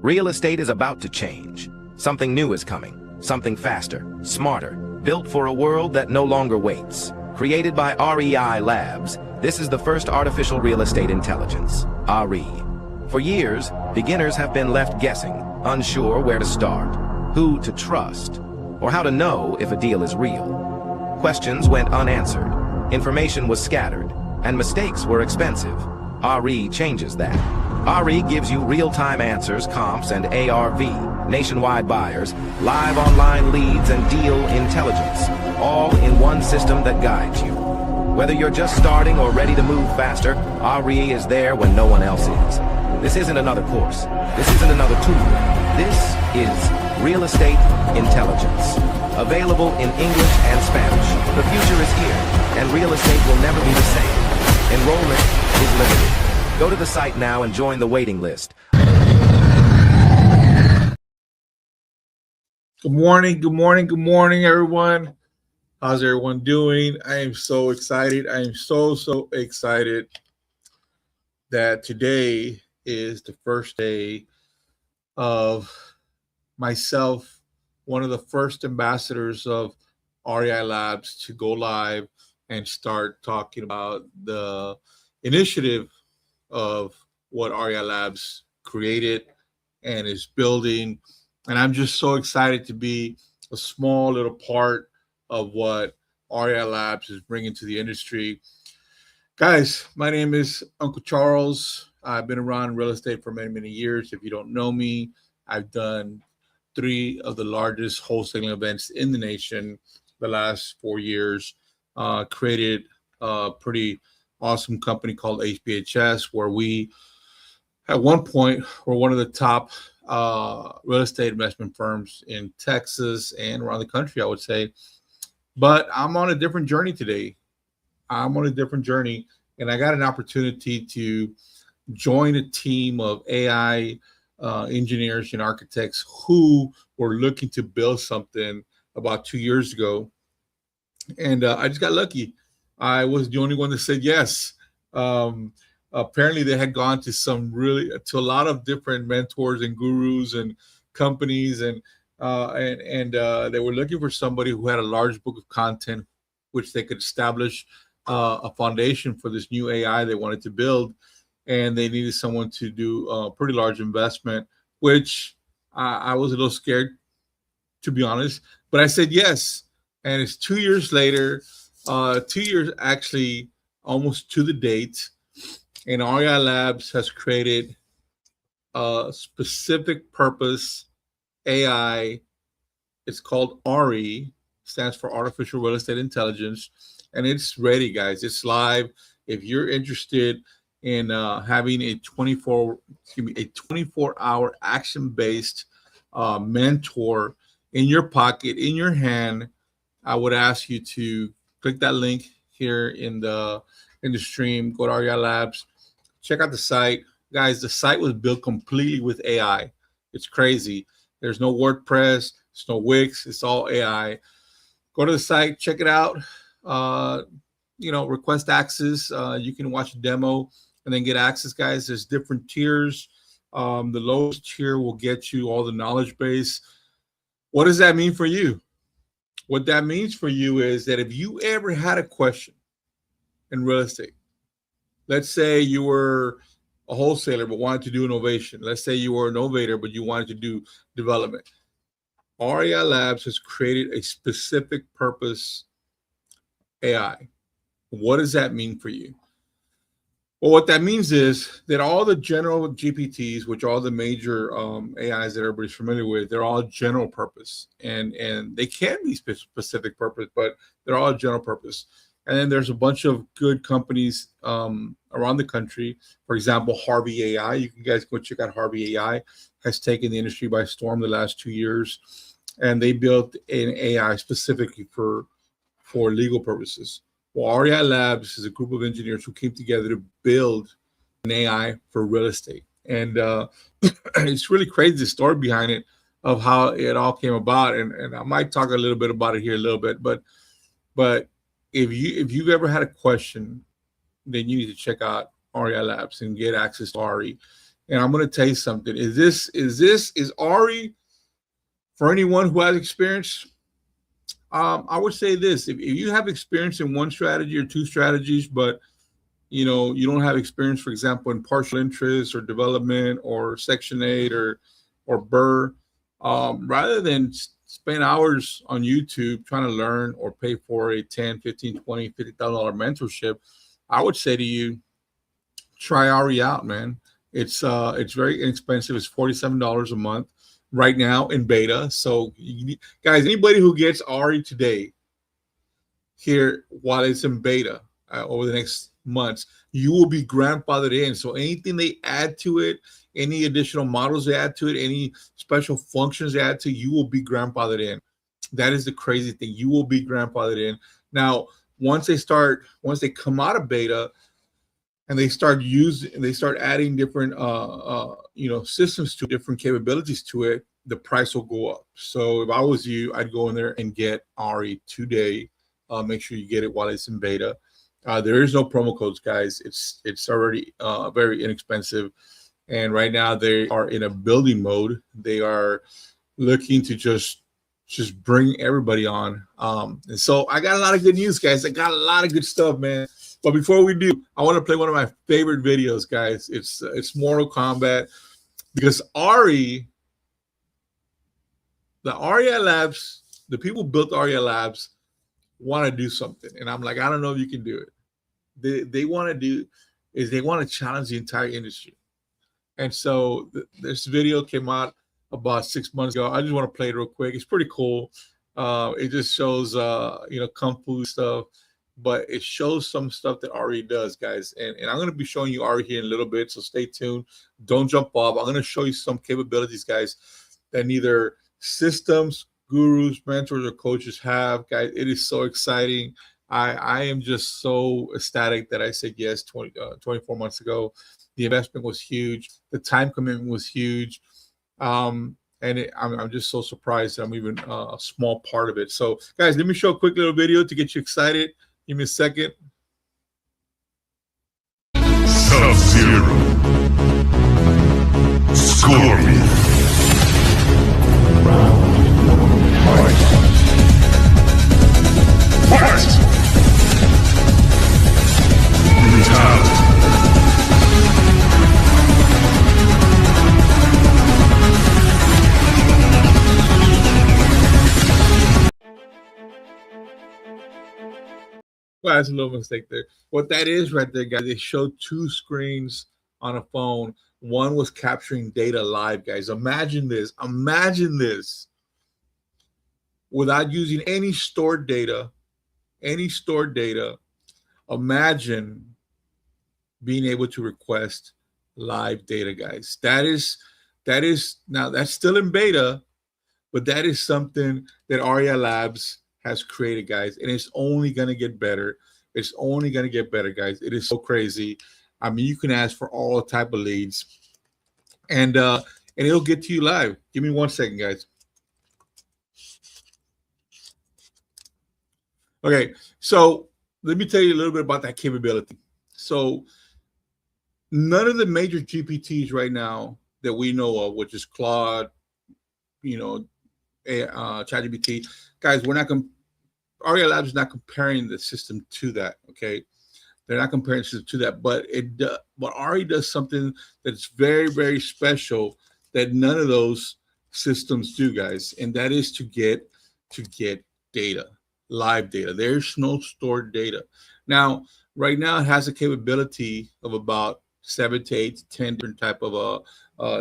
Real estate is about to change. Something new is coming. Something faster, smarter, built for a world that no longer waits. Created by REI Labs, this is the first artificial real estate intelligence, RE. For years, beginners have been left guessing, unsure where to start, who to trust, or how to know if a deal is real. Questions went unanswered, information was scattered, and mistakes were expensive. RE changes that. RE gives you real-time answers, comps, and ARV, nationwide buyers, live online leads, and deal intelligence, all in one system that guides you. Whether you're just starting or ready to move faster, RE is there when no one else is. This isn't another course. This isn't another tool. This is real estate intelligence. Available in English and Spanish. The future is here, and real estate will never be the same. Enrollment is limited. Go to the site now and join the waiting list. Good morning, everyone. How's everyone doing? I am so excited. I am so excited that today is the first day of myself, one of the first ambassadors of REI Labs, to go live and start talking about the initiative of what REI Labs created and is building. And I'm just so excited to be a small little part of what REI Labs is bringing to the industry. Guys, my name is Uncle Charles. I've been around real estate for many years. If you don't know me, I've done 3 of the largest wholesaling events in the nation the last 4 years, created a pretty awesome company called HBHS, where we at one point were one of the top real estate investment firms in Texas and around the country, I would say. But I'm on a different journey today. I'm on a different journey, and I got an opportunity to join a team of AI engineers and architects who were looking to build something about 2 years ago. And I just got lucky. I was the only one that said yes. Apparently, they had gone to a lot of different mentors and gurus and companies, and they were looking for somebody who had a large book of content, which they could establish a foundation for this new AI they wanted to build, and they needed someone to do a pretty large investment, which I was a little scared, to be honest, but I said yes. And it's 2 years later. 2 years, actually, almost to the date. And REI Labs has created a specific purpose AI. It's called RE, stands for Artificial Real Estate Intelligence, and it's ready, guys. It's live. If you're interested in having a 24-hour action-based mentor in your pocket, in your hand, I would ask you to click that link here in the stream. Go to REI Labs, check out the site, guys. The site was built completely with AI. It's crazy. There's no WordPress, there's no Wix. It's all AI. Go to the site, check it out. Request access. You can watch a demo and then get access, guys. There's different tiers. The lowest tier will get you all the knowledge base. What does that mean for you? What that means for you is that if you ever had a question in real estate, let's say you were a wholesaler but wanted to do innovation. Let's say you were an innovator but you wanted to do development. REI Labs has created a specific purpose AI. What does that mean for you? Well, what that means is that all the general GPTs, which are all the major AIs that everybody's familiar with, they're all general purpose, and they can be specific purpose, but they're all general purpose. And then there's a bunch of good companies around the country. For example, Harvey AI. You guys go check out Harvey AI. Has taken the industry by storm the last 2 years, and they built an AI specifically for legal purposes. Well, REI Labs is a group of engineers who came together to build an AI for real estate. And it's really crazy, the story behind it, of how it all came about. And I might talk a little bit about it here a little bit. But if you've ever had a question, then you need to check out REI Labs and get access to RE. And I'm going to tell you something. Is RE for anyone who has experience? I would say this: if you have experience in one strategy or two strategies, but you don't have experience, for example, in partial interest or development or Section 8 or BRRRR, rather than spend hours on YouTube trying to learn or pay for a $10, $15, $20, $50,000 mentorship, I would say to you, try RE out, man. It's very inexpensive. It's $47 a month right now in beta. So guys, anybody who gets RE today here while it's in beta over the next months, you will be grandfathered in. So anything they add to it, any additional models they add to it, any special functions they add to it, you will be grandfathered in. That is the crazy thing. You will be grandfathered in. Now, once they come out of beta and they start adding different systems to different capabilities to it, the price will go up. So if I was you, I'd go in there and get RE today. Make sure you get it while it's in beta. There is no promo codes, guys. It's already very inexpensive. And right now they are in a building mode. They are looking to just bring everybody on. And so I got a lot of good news, guys. I got a lot of good stuff, man. But before we do, I want to play one of my favorite videos, guys. It's Mortal Kombat, because the REI Labs, the people who built REI Labs want to do something. And I'm like, I don't know if you can do it. They want to challenge the entire industry. And so this video came out about 6 months ago. I just want to play it real quick. It's pretty cool. It just shows kung fu stuff, but it shows some stuff that RE does, guys. And I'm going to be showing you RE here in a little bit, so stay tuned. Don't jump off. I'm going to show you some capabilities, guys, that neither systems, gurus, mentors, or coaches have. Guys, it is so exciting. I am just so ecstatic that I said yes 24 months ago. The investment was huge. The time commitment was huge. I'm just so surprised that I'm even a small part of it. So, guys, let me show a quick little video to get you excited. Give me a second. Sub-Zero. Scorpion. Fight! Brutality. Well, that's a little mistake there. What that is right there, guys, they showed two screens on a phone. One was capturing data live, guys. Imagine this. Imagine this without using any stored data. Imagine being able to request live data, guys. That is now that's still in beta, but that is something that Aria Labs has created, guys, and it's only going to get better. It's only going to get better, guys. It is so crazy. I mean, you can ask for all type of leads, and it'll get to you live. Give me 1 second, guys. Okay, so let me tell you a little bit about that capability. So none of the major GPTs right now that we know of, which is Claude, you know, ChatGPT, guys, we're not Aria Labs is not comparing the system to that. Okay, they're not comparing the system to that, but but Ari does something that's very, very special that none of those systems do, guys, and that is to get data, live data. There's no stored data. Now, right now, it has a capability of about 7 to 8 to 10 different type of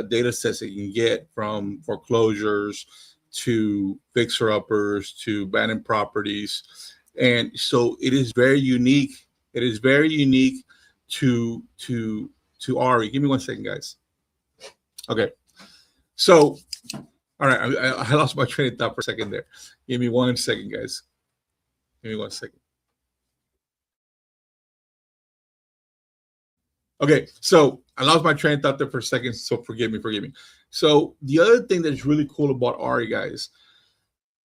data sets that you can get, from foreclosures to fixer-uppers to abandoned properties. And so it is very unique. It is very unique to Ari. Give me 1 second, guys. Okay. So, all right, I lost my train of thought for a second there. Give me 1 second, guys. Give me 1 second. Okay, so I lost my train of thought there for a second, so forgive me. So the other thing that's really cool about Ari, guys,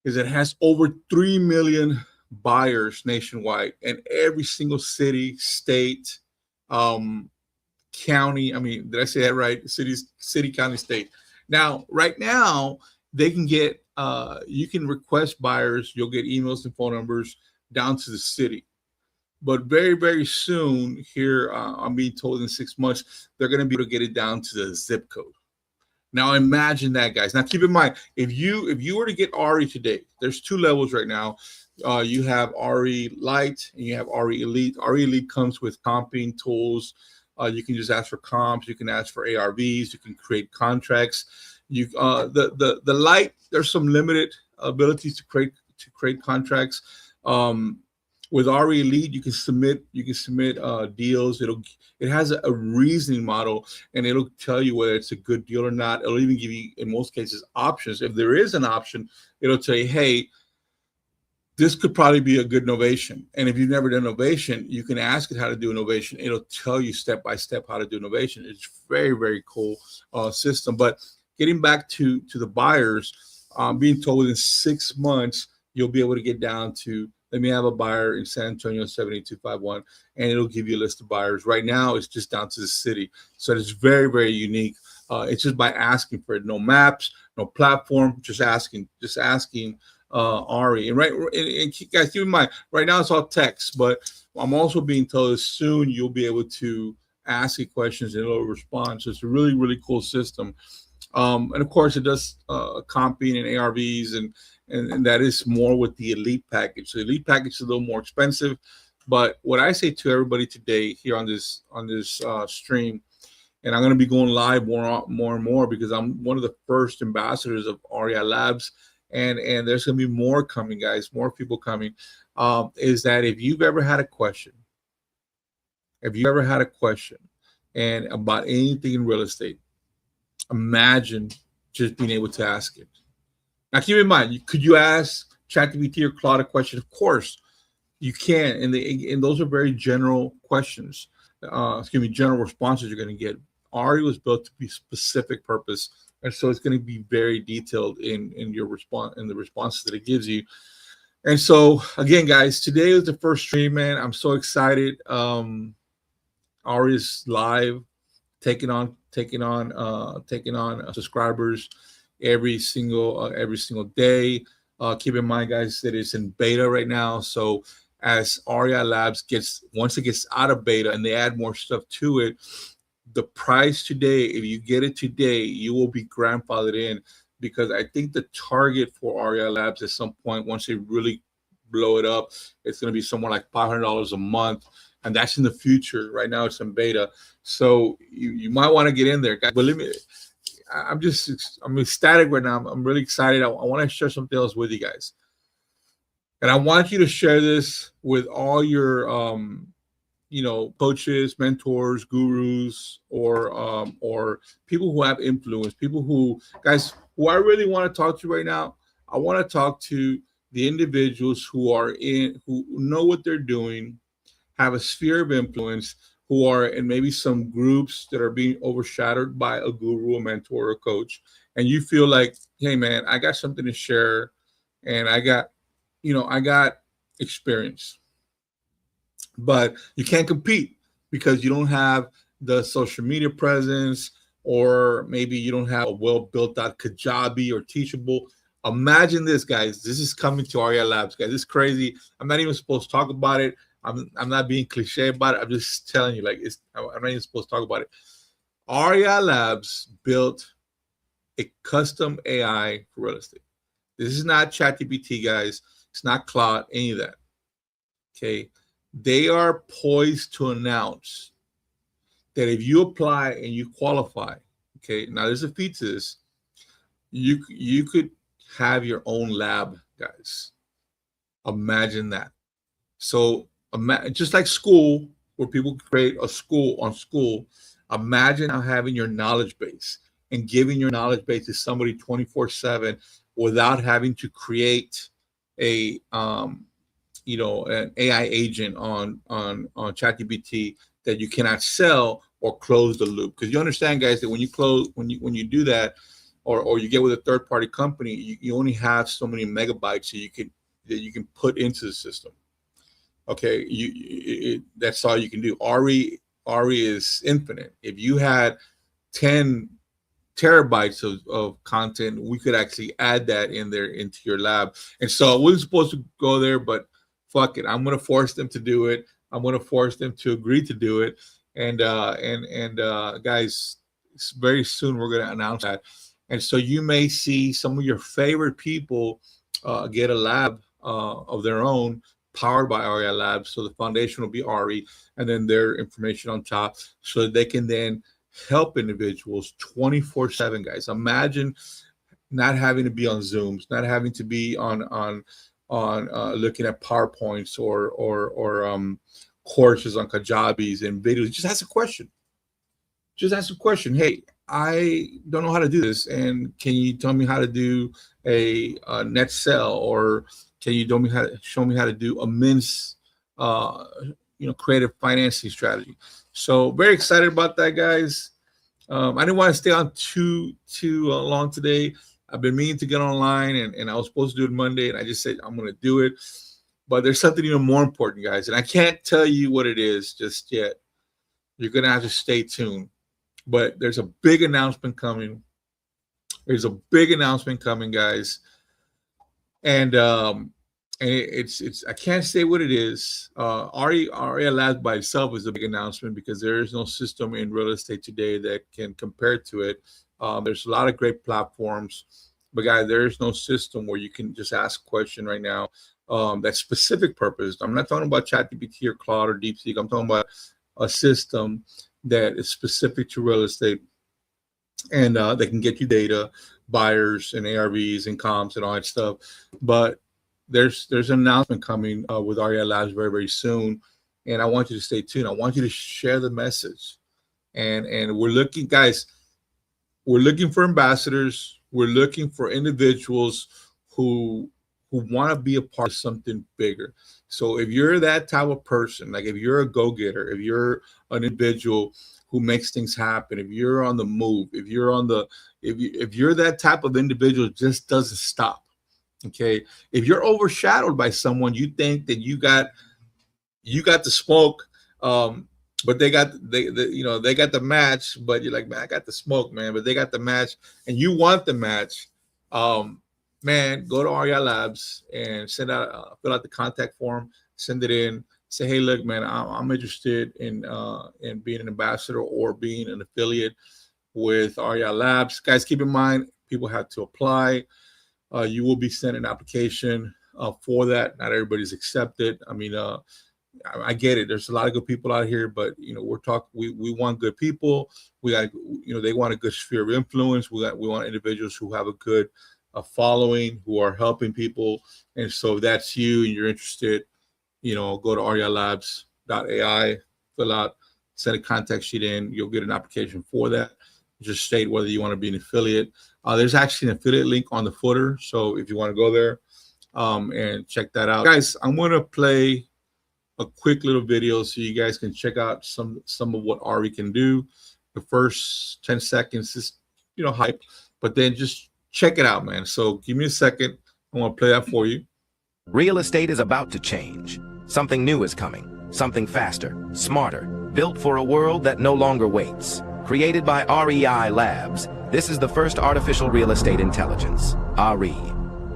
is it has over 3 million buyers nationwide, and every single city, state, county. I mean, did I say that right? City, county, state. Now, right now, they can get, you can request buyers. You'll get emails and phone numbers down to the city. But very, very soon here, I'm being told in 6 months, they're going to be able to get it down to the zip code. Now imagine that, guys. Now keep in mind, if you were to get Ari today, there's 2 levels right now. You have Ari Lite and you have Ari Elite. Ari Elite comes with comping tools. You can just ask for comps. You can ask for ARVs. You can create contracts. The Lite, there's some limited abilities to create contracts. With Ari Elite, you can submit deals. It has a reasoning model, and it'll tell you whether it's a good deal or not. It'll even give you, in most cases, options. If there is an option, it'll tell you, hey, this could probably be a good novation. And if you've never done novation, you can ask it how to do a novation. It'll tell you step by step how to do novation. It's very, very cool system. But getting back to the buyers, being told within 6 months you'll be able to get down to, let me have a buyer in San Antonio 78251, and it'll give you a list of buyers. Right now, it's just down to the city. So it's very, very unique. It's just by asking for it. No maps, no platform, just asking Ari. And guys, keep in mind, right now it's all text, but I'm also being told that soon you'll be able to ask it questions and it'll respond. So it's a really, really cool system. And of course, it does comping and ARVs, and that is more with the Elite package. So the Elite package is a little more expensive, but what I say to everybody today here on this stream, and I'm going to be going live more and more because I'm one of the first ambassadors of Aria Labs, and there's going to be more coming, guys, more people coming. Is that if you've ever had a question, and about anything in real estate, imagine just being able to ask it. Now, keep in mind, could you ask ChatGPT or Claude a question? Of course, you can, and those are very general questions. General responses you're going to get. Ari was built to be specific purpose, and so it's going to be very detailed in your response, in the responses that it gives you. And so, again, guys, today was the first stream, man. I'm so excited. Ari is live, taking on subscribers every single day. Keep in mind, guys, that it's in beta right now. So as Aria Labs once it gets out of beta and they add more stuff to it, the price today, if you get it today, you will be grandfathered in, because I think the target for Aria Labs at some point, once they really blow it up. It's going to be somewhere like $500 a month, and that's in the future. Right now, it's in beta, so you might want to get in there, guys. Believe me, I'm ecstatic right now. I'm really excited. I want to share something else with you guys, and I want you to share this with all your coaches, mentors, gurus, or people who have influence, people who I really want to talk to right now. I want to talk to the individuals who know what they're doing, have a sphere of influence, who are in maybe some groups that are being overshadowed by a guru, a mentor, or a coach, and you feel like, hey man, I got something to share, and I got experience, but you can't compete because you don't have the social media presence, or maybe you don't have a well built out Kajabi or Teachable. Imagine this, guys. This is coming to REI Labs, guys. It's crazy. I'm not even supposed to talk about it. I'm not being cliche about it. I'm just telling you, I'm not even supposed to talk about it. REI Labs built a custom AI for real estate. This is not ChatGPT, guys. It's not Claude, any of that. Okay. They are poised to announce that if you apply and you qualify, okay, now there's a fee to this, you could have your own lab, guys. Imagine that. So just like school, where people create a school on school, imagine now having your knowledge base and giving your knowledge base to somebody 24/7 without having to create an AI agent on ChatGPT that you cannot sell or close the loop. Because you understand, guys, that when you do that, or you get with a third party company, you only have so many megabytes that you can put into the system. Okay, that's all you can do. RE is infinite. If you had 10 terabytes of content, we could actually add that in there into your lab. And so I wasn't supposed to go there, but fuck it, I'm gonna force them to do it. I'm gonna force them to agree to do it. And guys, very soon we're gonna announce that. And so you may see some of your favorite people get a lab of their own, powered by REI Labs. So the foundation will be RE, and then their information on top, so that they can then help individuals 24/7, guys. Imagine not having to be on Zooms, not having to be on looking at PowerPoints or courses on Kajabis and videos. Just ask a question. Hey, I don't know how to do this, and can you tell me how to do a net sell, or can you show me how to do a men's creative financing strategy? So very excited about that, guys. I didn't want to stay on too long today. I've been meaning to get online, and I was supposed to do it Monday, and I just said I'm going to do it. But there's something even more important, guys, and I can't tell you what it is just yet. You're going to have to stay tuned. But there's a big announcement coming. Guys, and it's I can't say what it is. REI Labs by itself is a big announcement because there is no system in real estate today that can compare to it. There's a lot of great platforms, but guys, there is no system where you can just ask a question right now that's specific purpose. I'm not talking about ChatGPT or Claude or DeepSeek. I'm talking about a system that is specific to real estate, and they can get you data, buyers and ARVs and comps and all that stuff. But there's an announcement coming with REI Labs very, very soon, and I want you to stay tuned. I want you to share the message, and we're looking, guys. We're looking for ambassadors. We're looking for individuals who want to be a part of something bigger. So if you're that type of person, like if you're a go-getter, if you're an individual who makes things happen, if you're on the move, if you're that type of individual, just doesn't stop. Okay, if you're overshadowed by someone, you think that you got the smoke, but they got the match, but you're like, man, I got the smoke, man, but they got the match, and you want the match. Man, go to REI Labs and fill out the contact form, send it in, say, hey, look, man, I'm interested in being an ambassador or being an affiliate with REI Labs. Guys, keep in mind, people have to apply. You will be sent an application for that. Not everybody's accepted. I mean, I get it. There's a lot of good people out here, but we want good people. We got, they want a good sphere of influence. We want individuals who have a good following, who are helping people. And so if that's you and you're interested, go to REILabs.ai, fill out, send a contact sheet in. You'll get an application for that. Just state whether you want to be an affiliate. There's actually an affiliate link on the footer. So if you want to go there and check that out. Guys, I'm going to play a quick little video so you guys can check out some of what RE can do. The first 10 seconds is, hype, but then just check it out, man. So give me a second. I want to play that for you. Real estate is about to change. Something new is coming. Something faster, smarter, built for a world that no longer waits. Created by REI Labs, this is the first artificial real estate intelligence, RE.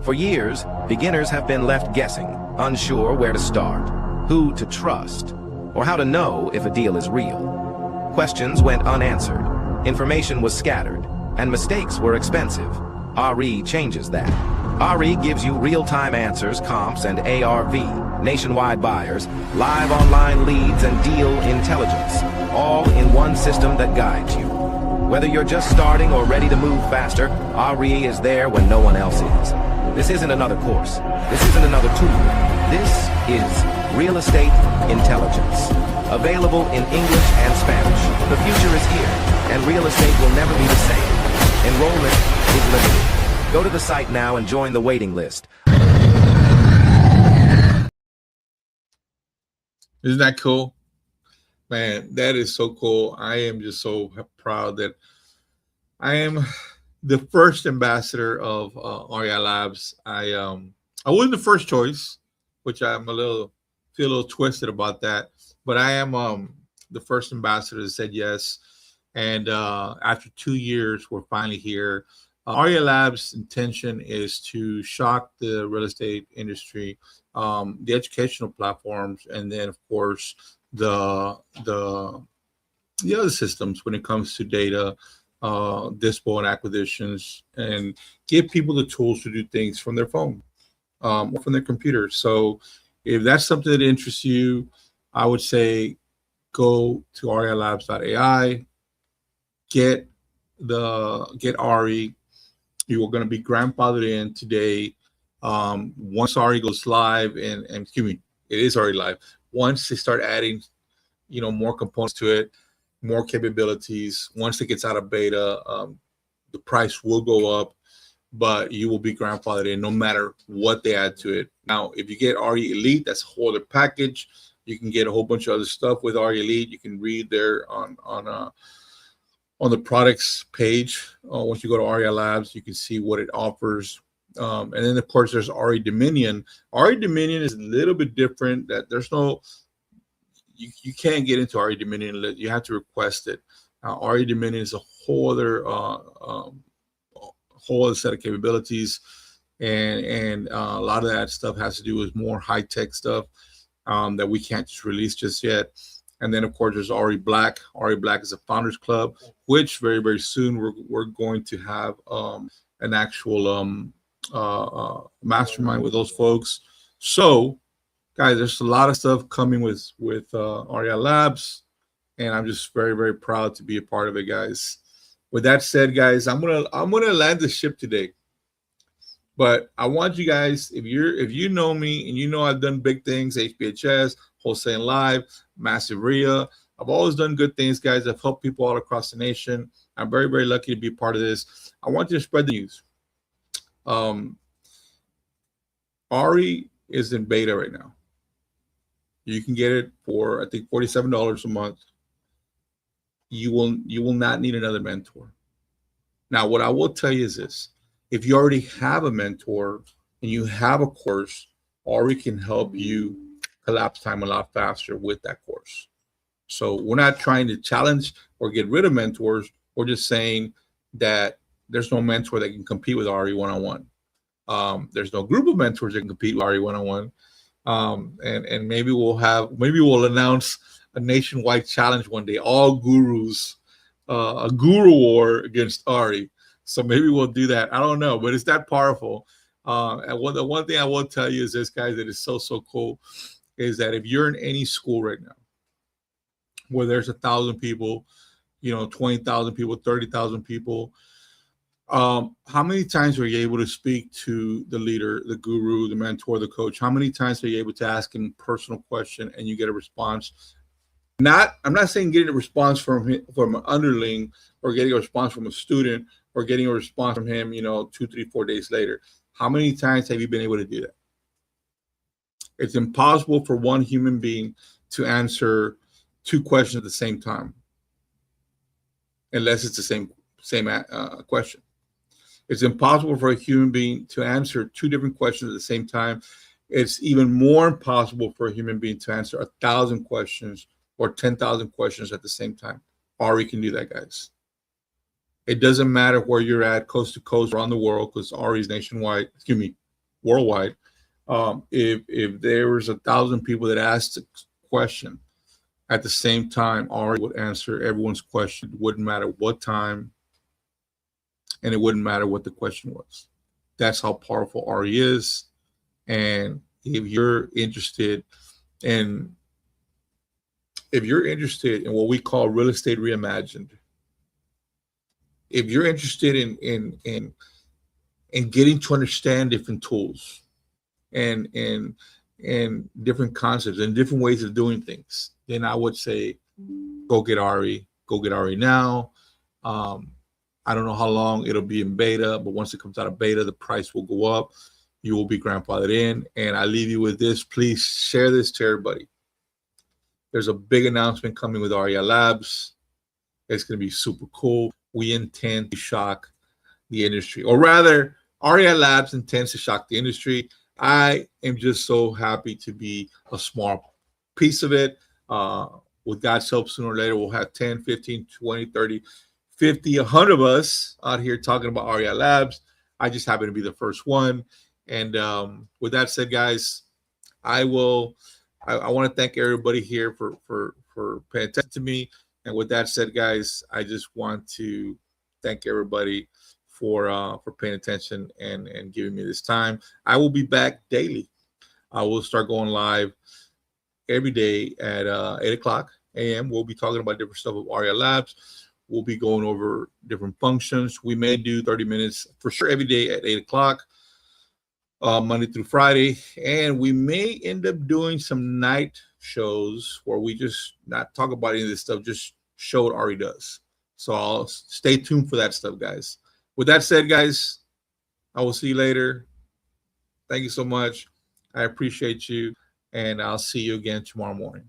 For years, beginners have been left guessing, unsure where to start, who to trust, or how to know if a deal is real. Questions went unanswered, information was scattered, and mistakes were expensive. RE changes that. RE gives you real-time answers, comps, and ARV, nationwide buyers, live online leads, and deal intelligence, all in one system that guides you. Whether you're just starting or ready to move faster, RE is there when no one else is. This isn't another course. This isn't another tool. This is real estate intelligence. Available in English and Spanish. The future is here, and real estate will never be the same. Enrollment is limited. Go to the site now and join the waiting list. Isn't that cool? Man, that is so cool. I am just so proud that I am the first ambassador of REI Labs. I wasn't the first choice, which I'm feel a little twisted about that, but I am the first ambassador that said yes. And after 2 years, we're finally here. REI Labs' intention is to shock the real estate industry, the educational platforms, and then of course the other systems when it comes to data, dispo and acquisitions, and give people the tools to do things from their phone or from their computer. So if that's something that interests you, I would say go to REILabs.ai, get RE. You are going to be grandfathered in today. Once RE goes live, and excuse me, it is already live. Once they start adding, more components to it, more capabilities. Once it gets out of beta, the price will go up, but you will be grandfathered in no matter what they add to it. Now, if you get RE Elite, that's a whole other package. You can get a whole bunch of other stuff with RE Elite. You can read there on the products page. Once you go to REI Labs, you can see what it offers. And then, of course, there's RE Dominion. RE Dominion is a little bit different. That there's no, you can't get into RE Dominion. You have to request it. RE Dominion is a whole other set of capabilities, and a lot of that stuff has to do with more high tech stuff that we can't just release just yet. And then, of course, there's RE Black. RE Black is a founders club, which very, very soon we're going to have an actual mastermind with those folks. So, guys, there's a lot of stuff coming with REI Labs, and I'm just very, very proud to be a part of it, guys. With that said, guys, I'm gonna land the ship today. But I want you guys, if you know me and you know I've done big things, HBHS, Wholesale Live, Massive RIA. I've always done good things, guys. I've helped people all across the nation. I'm very, very lucky to be a part of this. I want you to spread the news. RE is in beta right now. You can get it for, I think, $47 a month. You will not need another mentor. Now, what I will tell you is this. If you already have a mentor and you have a course, RE can help you collapse time a lot faster with that course. So we're not trying to challenge or get rid of mentors. We're just saying that there's no mentor that can compete with RE one-on-one. There's no group of mentors that can compete with RE one-on-one. And maybe we'll announce a nationwide challenge one day, all gurus, a guru war against RE. So maybe we'll do that. I don't know, but it's that powerful. And the one thing I will tell you is this, guys, that is so cool, is that if you're in any school right now where there's 1,000 people, 20,000 people, 30,000 people, how many times are you able to speak to the leader, the guru, the mentor, the coach? How many times are you able to ask him a personal question and you get a response? I'm not saying getting a response from an underling, or getting a response from a student, or getting a response from him, 2, 3, 4 days later. How many times have you been able to do that? It's impossible for one human being to answer 2 questions at the same time, unless it's the same question. It's impossible for a human being to answer 2 different questions at the same time. It's even more impossible for a human being to answer 1,000 questions or 10,000 questions at the same time. Ari can do that, guys. It doesn't matter where you're at, coast to coast, around the world, because Ari is worldwide. If there was 1,000 people that asked a question at the same time, Ari would answer everyone's question. It wouldn't matter what time, and it wouldn't matter what the question was. That's how powerful Ari is. And if you're interested in what we call real estate reimagined, if you're interested in getting to understand different tools and different concepts and different ways of doing things, then I would say go get Ari. Go get Ari now. I don't know how long it'll be in beta, but once it comes out of beta, the price will go up. You will be grandfathered in. And I leave you with this. Please share this to everybody. There's a big announcement coming with REI Labs. It's going to be super cool. We intend to shock the industry, or rather, REI Labs intends to shock the industry. I am just so happy to be a small piece of it. With God's help, sooner or later, we'll have 10, 15, 20, 30, 50, 100 of us out here talking about REI Labs. I just happen to be the first one. And with that said, guys, I want to thank everybody here for paying attention to me. And with that said, guys, I just want to thank everybody for paying attention and giving me this time. I will be back daily. I will start going live every day at 8 o'clock a.m. We'll be talking about different stuff with REI Labs. We'll be going over different functions. We may do 30 minutes for sure every day at 8 o'clock, Monday through Friday. And we may end up doing some night shows where we just not talk about any of this stuff, just show what Ari does. So I'll stay tuned for that stuff, guys. With that said, guys, I will see you later. Thank you so much. I appreciate you. And I'll see you again tomorrow morning.